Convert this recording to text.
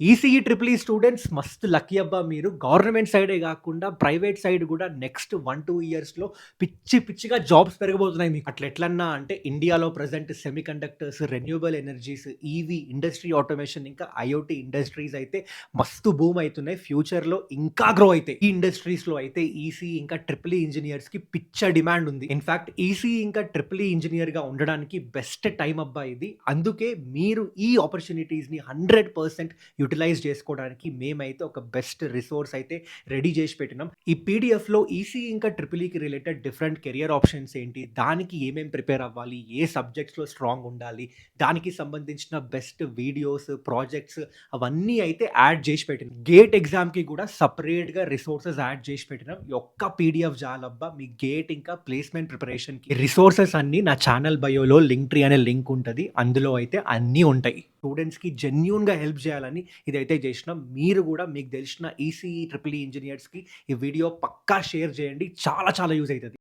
ECE, triple E students మస్తు lucky అబ్బా మీరు. గవర్నమెంట్ సైడే గాకుండా ప్రైవేట్ సైడ్ గూడా నెక్స్ట్ 1, 2 ఇయర్స్‌లో పిచ్చి పిచ్చిగా జాబ్స్ పెరగబోతున్నాయి మీకు. అట్లెట్లన్నా అంటే ఇండియాలో present semi conductors, renewable energies, EV, industry automation ఇంకా ఐఓటీ ఇండస్ట్రీస్ అయితే మస్తు బూమ్ అయితున్నాయి. ఫ్యూచర్‌లో ఇంకా గ్రో అయితాయి. ఈ ఇండస్ట్రీస్‌లో అయితే ఈసీఈ ఇంకా ట్రిపుల్ ఈ ఇంజినీర్స్‌కి పిచ్చ డిమాండ్ ఉంది. ఇన్‌ఫాక్ట్ ఈసీఈ ఇంకా ట్రిపుల్ ఈ ఇంజినీర్‌గా ఉండడానికి బెస్ట్ టైమ్ అబ్బా ఇది. అందుకే మీరు ఈ ఆపర్చునిటీస్‌ని 100% యుటిలైజ్ చేసుకోవడానికి మేమైతే ఒక బెస్ట్ రిసోర్స్ అయితే రెడీ చేసి పెట్టినాం. ఈ పీడిఎఫ్‌లో ఈసీఈ ఇంకా ట్రిపుల్ ఈకి రిలేటెడ్ డిఫరెంట్ కెరియర్ ఆప్షన్స్ ఏంటి? దానికి ఏమేం ప్రిపేర్ అవ్వాలి? ఏ సబ్జెక్ట్స్‌లో స్ట్రాంగ్ ఉండాలి? దానికి సంబంధించిన బెస్ట్ వీడియోస్, ప్రాజెక్ట్స్ అవన్నీ అయితే యాడ్ చేసి పెట్టినాం. గేట్ ఎగ్జామ్‌కి కూడా సెపరేట్‌గా రిసోర్సెస్ యాడ్ చేసి పెట్టినాం. ఈ ఒక్క పీడిఎఫ్ చాలబ్బా మీ గేట్ ఇంకా ప్లేస్‌మెంట్ ప్రిపరేషన్‌కి. రిసోర్సెస్ అన్నీ నా ఛానల్ బయోలో లింక్ ట్రీ అనే లింక్ ఉంటది. అందులో అయితే అన్నీ ఉంటాయి. స్టూడెంట్స్‌కి జెన్యూన్‌గా హెల్ప్ చేయాలని ఇదైతే చేసినాం. మీరు కూడా మీకు తెలిసిన ఈసీఈ, ట్రిపుల్ ఈ ఇంజినీర్స్‌కి ఈ వీడియో పక్కా షేర్ చేయండి. చాలా చాలా యూజ్ అయితది.